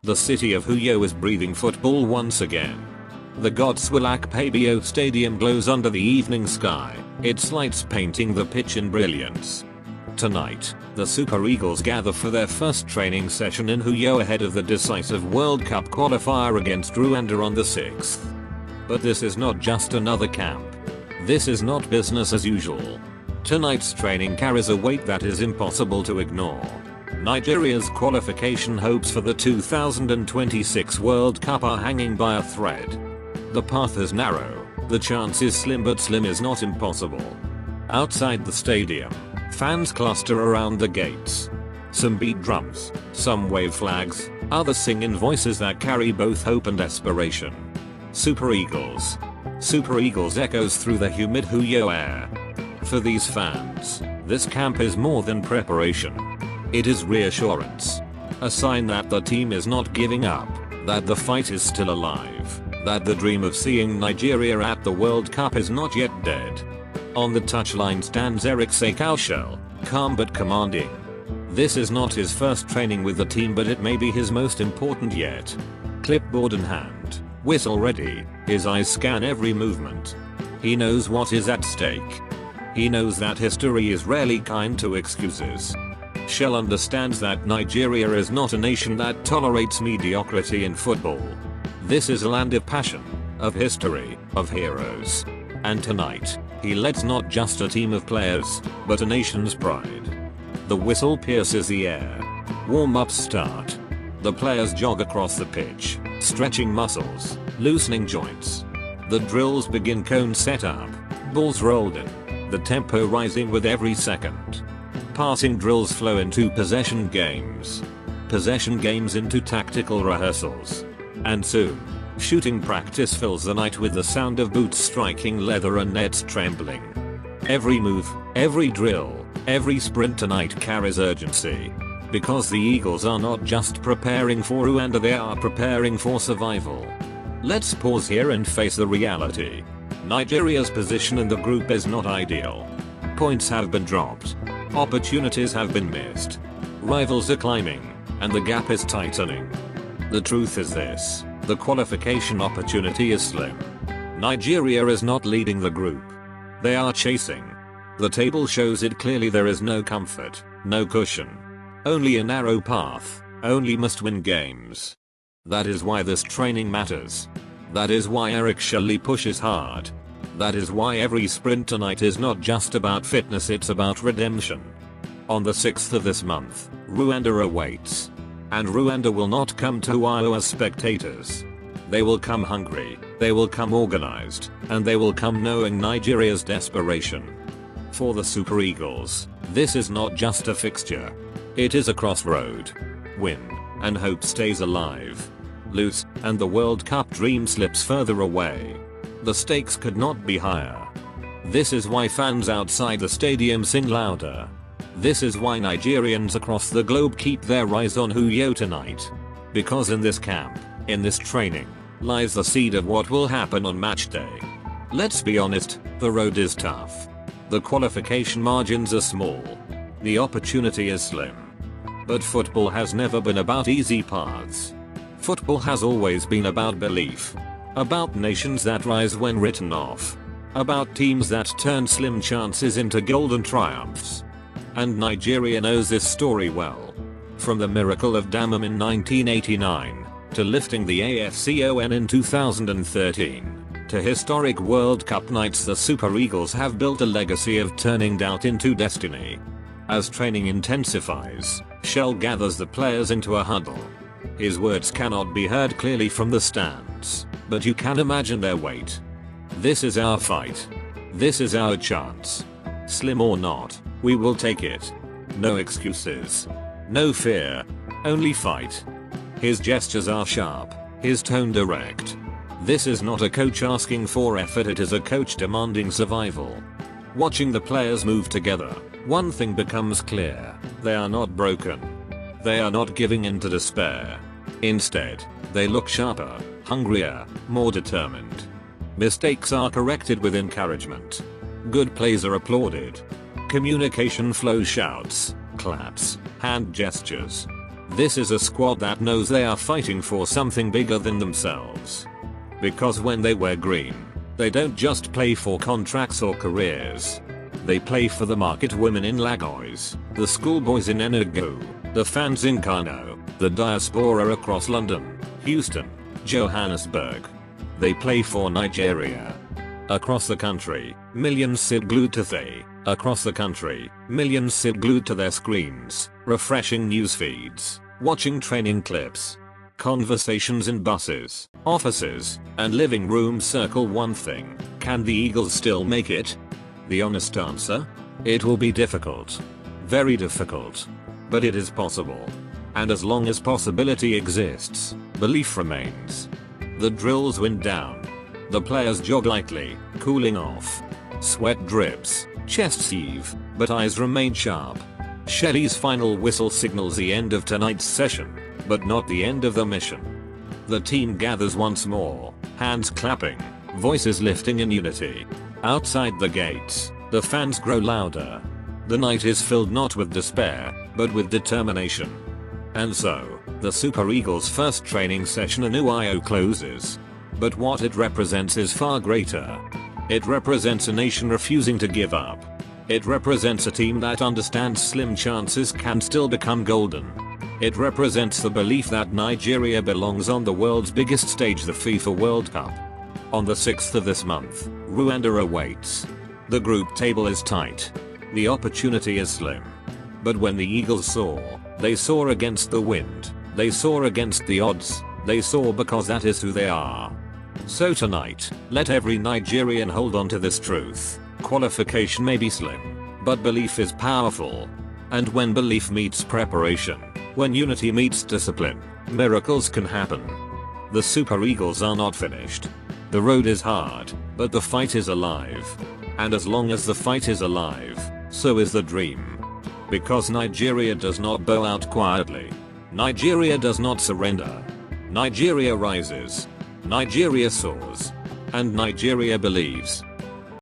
The city of Huyo is breathing football once again. The Godswill Akpabio Stadium glows under the evening sky, its lights painting the pitch in brilliance. Tonight, the Super Eagles gather for their first training session in Huyo ahead of the decisive World Cup qualifier against Rwanda on the 6th. But this is not just another camp. This is not business as usual. Tonight's training carries a weight that is impossible to ignore. Nigeria's qualification hopes for the 2026 World Cup are hanging by a thread. The path is narrow, the chance is slim, but slim is not impossible. Outside the stadium, fans cluster around the gates. Some beat drums, some wave flags, others sing in voices that carry both hope and desperation. Super Eagles. Super Eagles echoes through the humid Huyo air. For these fans, this camp is more than preparation. It is reassurance. A sign that the team is not giving up, that the fight is still alive, that the dream of seeing Nigeria at the World Cup is not yet dead. On the touchline stands Eric Sekaushel, calm but commanding. This is not his first training with the team, but it may be his most important yet. Clipboard in hand, whistle ready, his eyes scan every movement. He knows what is at stake. He knows that history is rarely kind to excuses. Shell understands that Nigeria is not a nation that tolerates mediocrity in football. This is a land of passion, of history, of heroes. And tonight, he leads not just a team of players, but a nation's pride. The whistle pierces the air. Warm-ups start. The players jog across the pitch, stretching muscles, loosening joints. The drills begin, cone set up, balls rolled in, the tempo rising with every second. Passing drills flow into possession games. Possession games into tactical rehearsals. And soon, shooting practice fills the night with the sound of boots striking leather and nets trembling. Every move, every drill, every sprint tonight carries urgency. Because the Eagles are not just preparing for Rwanda, they are preparing for survival. Let's pause here and face the reality. Nigeria's position in the group is not ideal. Points have been dropped. Opportunities have been missed. Rivals are climbing, and the gap is tightening. The truth is this, the qualification opportunity is slim. Nigeria is not leading the group. They are chasing. The table shows it clearly. There is no comfort, no cushion. Only a narrow path, only must-win games. That is why this training matters. That is why Eric Shelley pushes hard. That is why every sprint tonight is not just about fitness, it's about redemption. On the 6th of this month, Rwanda awaits. And Rwanda will not come to Huyo as spectators. They will come hungry, they will come organized, and they will come knowing Nigeria's desperation. For the Super Eagles, this is not just a fixture. It is a crossroad. Win, and hope stays alive. Lose, and the World Cup dream slips further away. The stakes could not be higher. This is why fans outside the stadium sing louder. This is why Nigerians across the globe keep their eyes on Huyo tonight. Because in this camp, in this training, lies the seed of what will happen on match day. Let's be honest, the road is tough. The qualification margins are small. The opportunity is slim. But football has never been about easy paths. Football has always been about belief. About nations that rise when written off. About teams that turn slim chances into golden triumphs. And Nigeria knows this story well. From the miracle of Damam in 1989, to lifting the AFCON in 2013, to historic World Cup nights, the Super Eagles have built a legacy of turning doubt into destiny. As training intensifies, Shell gathers the players into a huddle. His words cannot be heard clearly from the stands, but you can imagine their weight. This is our fight. This is our chance. Slim or not, we will take it. No excuses. No fear. Only fight. His gestures are sharp, his tone direct. This is not a coach asking for effort, it is a coach demanding survival. Watching the players move together, one thing becomes clear. They are not broken. They are not giving in to despair. Instead, they look sharper, hungrier, more determined. Mistakes are corrected with encouragement. Good plays are applauded. Communication flows, shouts, claps, hand gestures. This is a squad that knows they are fighting for something bigger than themselves. Because when they wear green, they don't just play for contracts or careers. They play for the market women in Lagos, the schoolboys in Enugu, the fans in Kano, the diaspora across London, Houston, Johannesburg. They play for Nigeria. Across the country, millions sit glued to across the country, millions sit glued to their screens, refreshing news feeds, watching training clips. Conversations in buses, offices, and living rooms circle one thing: can the Eagles still make it? The honest answer? It will be difficult. Very difficult. But it is possible. And as long as possibility exists, belief remains. The drills wind down. The players jog lightly, cooling off. Sweat drips, chests heave, but eyes remain sharp. Shelly's final whistle signals the end of tonight's session, but not the end of the mission. The team gathers once more, hands clapping, voices lifting in unity. Outside the gates, the fans grow louder. The night is filled not with despair, but with determination. And so, the Super Eagles' first training session in UIO closes. But what it represents is far greater. It represents a nation refusing to give up. It represents a team that understands slim chances can still become golden. It represents the belief that Nigeria belongs on the world's biggest stage, the FIFA World Cup. On the 6th of this month, Rwanda awaits. The group table is tight. The opportunity is slim. But when the Eagles soar, they soar against the wind. They soar against the odds. They soar because that is who they are. So tonight, let every Nigerian hold on to this truth. Qualification may be slim, but belief is powerful. And when belief meets preparation, when unity meets discipline, miracles can happen. The Super Eagles are not finished. The road is hard, but the fight is alive. And as long as the fight is alive, so is the dream. Because Nigeria does not bow out quietly. Nigeria does not surrender. Nigeria rises. Nigeria soars. And Nigeria believes.